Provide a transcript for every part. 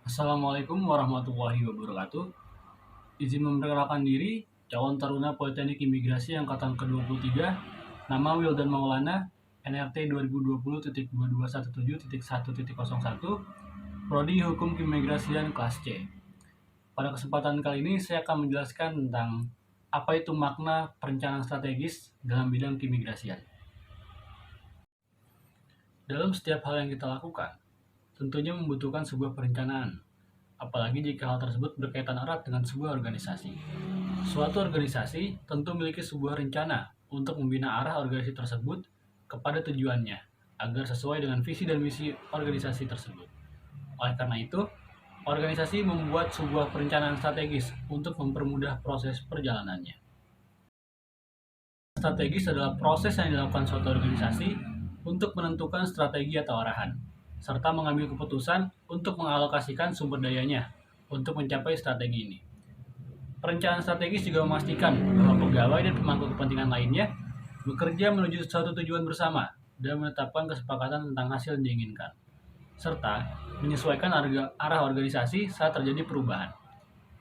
Assalamualaikum warahmatullahi wabarakatuh. Izin memperkenalkan diri, calon taruna Politeknik Imigrasi Angkatan ke-23, nama Wildan Maulana, NRT 2020.2217.1.01, Prodi Hukum Keimigrasian kelas C. Pada kesempatan kali ini, saya akan menjelaskan tentang apa itu makna perencanaan strategis dalam bidang keimigrasian. Dalam setiap hal yang kita lakukan, tentunya membutuhkan sebuah perencanaan, apalagi jika hal tersebut berkaitan erat dengan sebuah organisasi. Suatu organisasi tentu memiliki sebuah rencana untuk membina arah organisasi tersebut kepada tujuannya, agar sesuai dengan visi dan misi organisasi tersebut. Oleh karena itu, organisasi membuat sebuah perencanaan strategis untuk mempermudah proses perjalanannya. Strategis adalah proses yang dilakukan suatu organisasi untuk menentukan strategi atau arahan, serta mengambil keputusan untuk mengalokasikan sumber dayanya untuk mencapai strategi ini. Perencanaan strategis juga memastikan bahwa pegawai dan pemangku kepentingan lainnya bekerja menuju suatu tujuan bersama dan menetapkan kesepakatan tentang hasil yang diinginkan, serta menyesuaikan arah organisasi saat terjadi perubahan.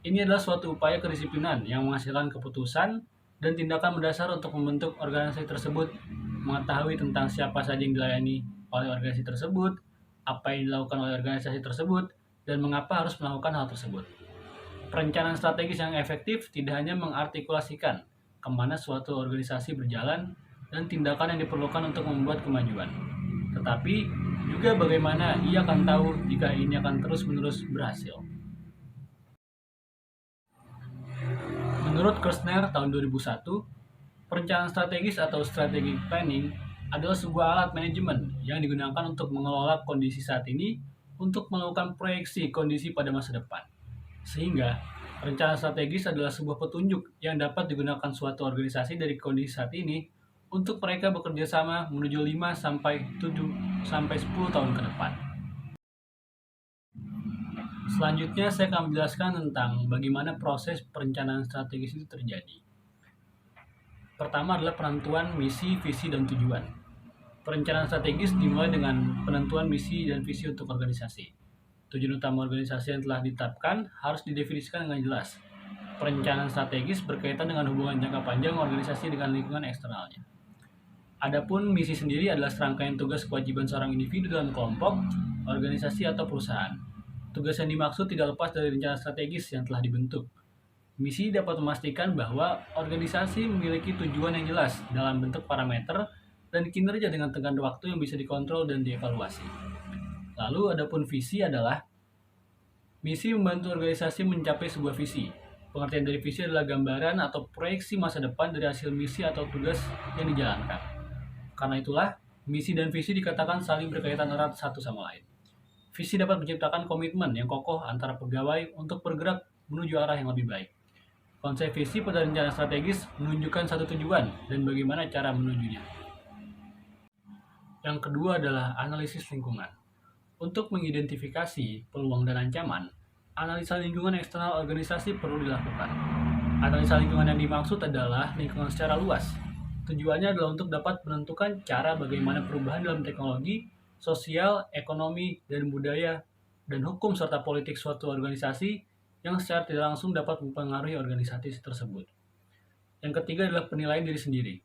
Ini adalah suatu upaya kedisiplinan yang menghasilkan keputusan dan tindakan mendasar untuk membentuk organisasi tersebut, mengetahui tentang siapa saja yang dilayani oleh organisasi tersebut, apa yang dilakukan oleh organisasi tersebut, dan mengapa harus melakukan hal tersebut. Perencanaan strategis yang efektif tidak hanya mengartikulasikan kemana suatu organisasi berjalan dan tindakan yang diperlukan untuk membuat kemajuan, tetapi juga bagaimana ia akan tahu jika ini akan terus-menerus berhasil. Menurut Kirshner tahun 2001, perencanaan strategis atau strategic planning adalah sebuah alat manajemen yang digunakan untuk mengelola kondisi saat ini untuk melakukan proyeksi kondisi pada masa depan. Sehingga, rencana strategis adalah sebuah petunjuk yang dapat digunakan suatu organisasi dari kondisi saat ini untuk mereka bekerja sama menuju 5 sampai 7 sampai 10 tahun ke depan. Selanjutnya saya akan menjelaskan tentang bagaimana proses perencanaan strategis itu terjadi. Pertama adalah penentuan misi, visi, dan tujuan. Perencanaan strategis dimulai dengan penentuan misi dan visi untuk organisasi. Tujuan utama organisasi yang telah ditetapkan harus didefinisikan dengan jelas. Perencanaan strategis berkaitan dengan hubungan jangka panjang organisasi dengan lingkungan eksternalnya. Adapun misi sendiri adalah serangkaian tugas kewajiban seorang individu dalam kelompok, organisasi, atau perusahaan. Tugas yang dimaksud tidak lepas dari rencana strategis yang telah dibentuk. Misi dapat memastikan bahwa organisasi memiliki tujuan yang jelas dalam bentuk parameter dan kinerja dengan tenggang waktu yang bisa dikontrol dan dievaluasi. Lalu adapun visi adalah misi membantu organisasi mencapai sebuah visi. Pengertian dari visi adalah gambaran atau proyeksi masa depan dari hasil misi atau tugas yang dijalankan. Karena itulah, misi dan visi dikatakan saling berkaitan erat satu sama lain. Visi dapat menciptakan komitmen yang kokoh antara pegawai untuk bergerak menuju arah yang lebih baik. Konsep visi pada rencana strategis menunjukkan satu tujuan dan bagaimana cara menujunya. Yang kedua adalah analisis lingkungan. Untuk mengidentifikasi peluang dan ancaman, analisa lingkungan eksternal organisasi perlu dilakukan. Analisa lingkungan yang dimaksud adalah lingkungan secara luas. Tujuannya adalah untuk dapat menentukan cara bagaimana perubahan dalam teknologi, sosial, ekonomi, dan budaya, dan hukum serta politik suatu organisasi yang secara tidak langsung dapat mempengaruhi organisasi tersebut. Yang ketiga adalah penilaian diri sendiri.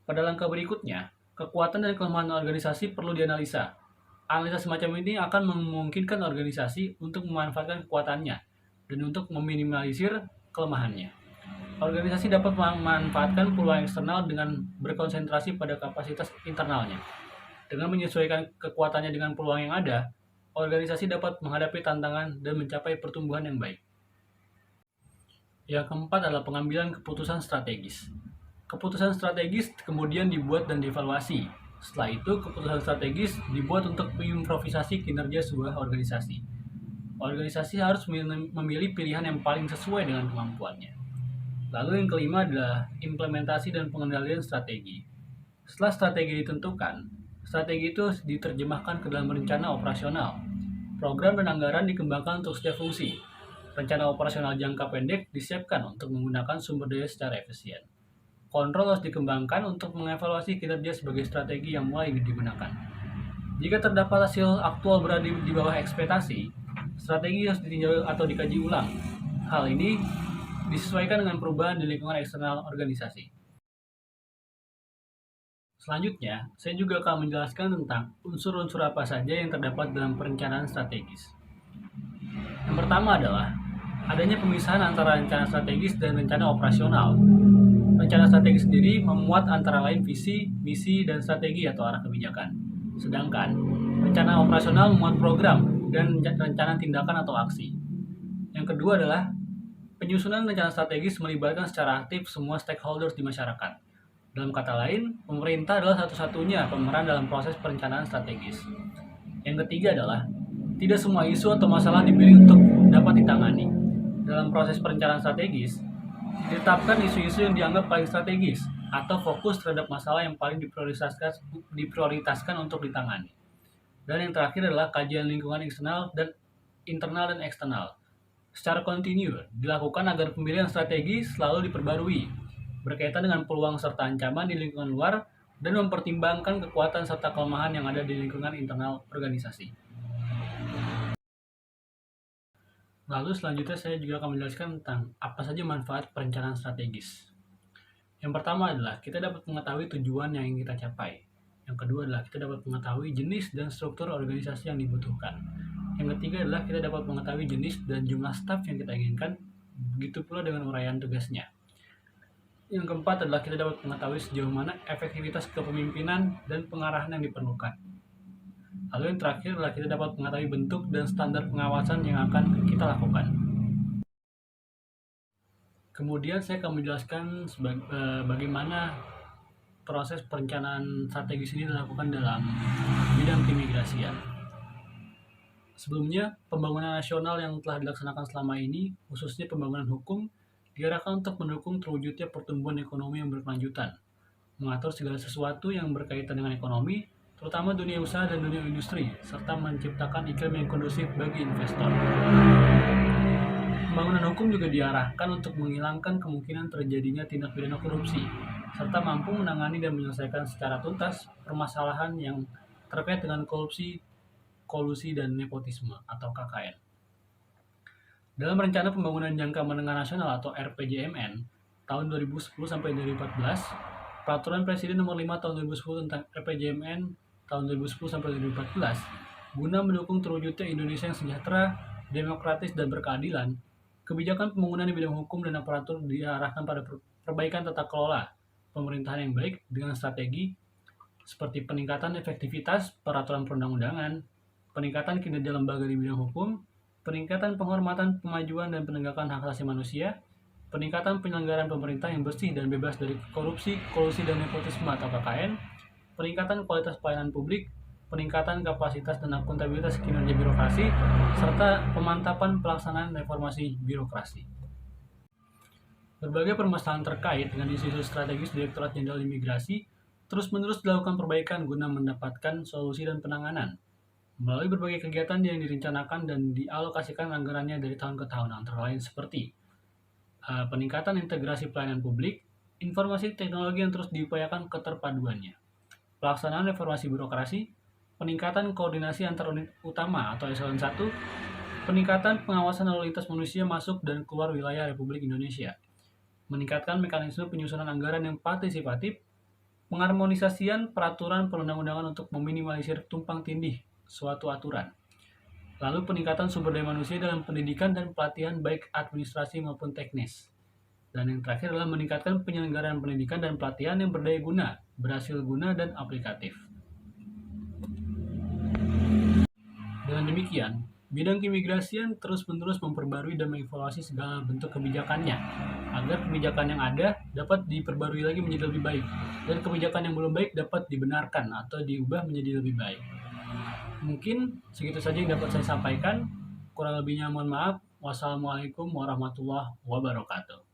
Pada langkah berikutnya, kekuatan dan kelemahan organisasi perlu dianalisa. Analisa semacam ini akan memungkinkan organisasi untuk memanfaatkan kekuatannya dan untuk meminimalisir kelemahannya. Organisasi dapat memanfaatkan peluang eksternal dengan berkonsentrasi pada kapasitas internalnya. Dengan menyesuaikan kekuatannya dengan peluang yang ada, organisasi dapat menghadapi tantangan dan mencapai pertumbuhan yang baik. Yang keempat adalah pengambilan keputusan strategis. Keputusan strategis kemudian dibuat dan dievaluasi. Setelah itu, keputusan strategis dibuat untuk mengimprovisasi kinerja sebuah organisasi. Organisasi harus memilih pilihan yang paling sesuai dengan kemampuannya. Lalu yang kelima adalah implementasi dan pengendalian strategi. Setelah strategi ditentukan, strategi itu diterjemahkan ke dalam rencana operasional. Program dan anggaran dikembangkan untuk setiap fungsi. Rencana operasional jangka pendek disiapkan untuk menggunakan sumber daya secara efisien. Kontrol harus dikembangkan untuk mengevaluasi kinerja sebagai strategi yang mulai digunakan. Jika terdapat hasil aktual berada di bawah ekspektasi, Strategi harus ditinjau atau dikaji ulang. Hal ini disesuaikan dengan perubahan di lingkungan eksternal organisasi. Selanjutnya, saya juga akan menjelaskan tentang unsur-unsur apa saja yang terdapat dalam perencanaan strategis. Yang pertama adalah adanya pemisahan antara rencana strategis dan rencana operasional. Rencana strategis sendiri memuat antara lain visi, misi, dan strategi atau arah kebijakan. Sedangkan rencana operasional memuat program dan rencana tindakan atau aksi. Yang kedua adalah penyusunan rencana strategis melibatkan secara aktif semua stakeholders di masyarakat. Dalam kata lain, pemerintah adalah satu-satunya pemeran dalam proses perencanaan strategis. Yang ketiga adalah tidak semua isu atau masalah dipilih untuk dapat ditangani. Dalam proses perencanaan strategis, ditetapkan isu-isu yang dianggap paling strategis atau fokus terhadap masalah yang paling diprioritaskan untuk ditangani. Dan yang terakhir adalah kajian lingkungan eksternal dan internal dan eksternal. Secara kontinu dilakukan agar pemilihan strategi selalu diperbarui, berkaitan dengan peluang serta ancaman di lingkungan luar dan mempertimbangkan kekuatan serta kelemahan yang ada di lingkungan internal organisasi. Lalu selanjutnya saya juga akan menjelaskan tentang apa saja manfaat perencanaan strategis. Yang pertama adalah kita dapat mengetahui tujuan yang ingin kita capai. Yang kedua adalah kita dapat mengetahui jenis dan struktur organisasi yang dibutuhkan. Yang ketiga adalah kita dapat mengetahui jenis dan jumlah staf yang kita inginkan, begitu pula dengan uraian tugasnya. Yang keempat adalah kita dapat mengetahui sejauh mana efektivitas kepemimpinan dan pengarahan yang diperlukan. Lalu yang terakhir adalah kita dapat mengetahui bentuk dan standar pengawasan yang akan kita lakukan. Kemudian saya akan menjelaskan bagaimana proses perencanaan strategis ini dilakukan dalam bidang keimigrasian. Sebelumnya, pembangunan nasional yang telah dilaksanakan selama ini, khususnya pembangunan hukum, diarahkan untuk mendukung terwujudnya pertumbuhan ekonomi yang berkelanjutan, mengatur segala sesuatu yang berkaitan dengan ekonomi, terutama dunia usaha dan dunia industri, serta menciptakan iklim yang kondusif bagi investor. Pembangunan hukum juga diarahkan untuk menghilangkan kemungkinan terjadinya tindak pidana korupsi, serta mampu menangani dan menyelesaikan secara tuntas permasalahan yang terkait dengan korupsi, kolusi, dan nepotisme atau KKN. Dalam Rencana Pembangunan Jangka Menengah Nasional atau RPJMN tahun 2010 sampai 2014, Peraturan Presiden Nomor 5 tahun 2010 tentang RPJMN tahun 2010 sampai 2014, guna mendukung terwujudnya Indonesia yang sejahtera, demokratis, dan berkeadilan, kebijakan pembangunan di bidang hukum dan aparatur diarahkan pada perbaikan tata kelola pemerintahan yang baik dengan strategi seperti peningkatan efektivitas peraturan perundang-undangan, peningkatan kinerja lembaga di bidang hukum, peningkatan penghormatan, pemajuan, dan penegakan hak asasi manusia, peningkatan penyelenggaraan pemerintah yang bersih dan bebas dari korupsi, kolusi, dan nepotisme atau KKN, peningkatan kualitas pelayanan publik, peningkatan kapasitas dan akuntabilitas kinerja birokrasi, serta pemantapan pelaksanaan reformasi birokrasi. Berbagai permasalahan terkait dengan isu-isu strategis Direktorat Jenderal Imigrasi terus-menerus dilakukan perbaikan guna mendapatkan solusi dan penanganan. Melalui berbagai kegiatan yang direncanakan dan dialokasikan anggarannya dari tahun ke tahun, antara lain seperti peningkatan integrasi pelayanan publik, informasi teknologi yang terus diupayakan keterpaduannya, pelaksanaan reformasi birokrasi, peningkatan koordinasi antar unit utama atau eselon 1, peningkatan pengawasan lalu lintas manusia masuk dan keluar wilayah Republik Indonesia, meningkatkan mekanisme penyusunan anggaran yang partisipatif, pengharmonisasian peraturan perundang-undangan untuk meminimalisir tumpang tindih suatu aturan, lalu peningkatan sumber daya manusia dalam pendidikan dan pelatihan baik administrasi maupun teknis. Dan yang terakhir adalah meningkatkan penyelenggaraan pendidikan dan pelatihan yang berdaya guna, berhasil guna, dan aplikatif. Dengan demikian, bidang keimigrasian terus-menerus memperbarui dan mengevaluasi segala bentuk kebijakannya, agar kebijakan yang ada dapat diperbarui lagi menjadi lebih baik, dan kebijakan yang belum baik dapat dibenarkan atau diubah menjadi lebih baik. Mungkin segitu saja yang dapat saya sampaikan. Kurang lebihnya mohon maaf. Wassalamualaikum warahmatullahi wabarakatuh.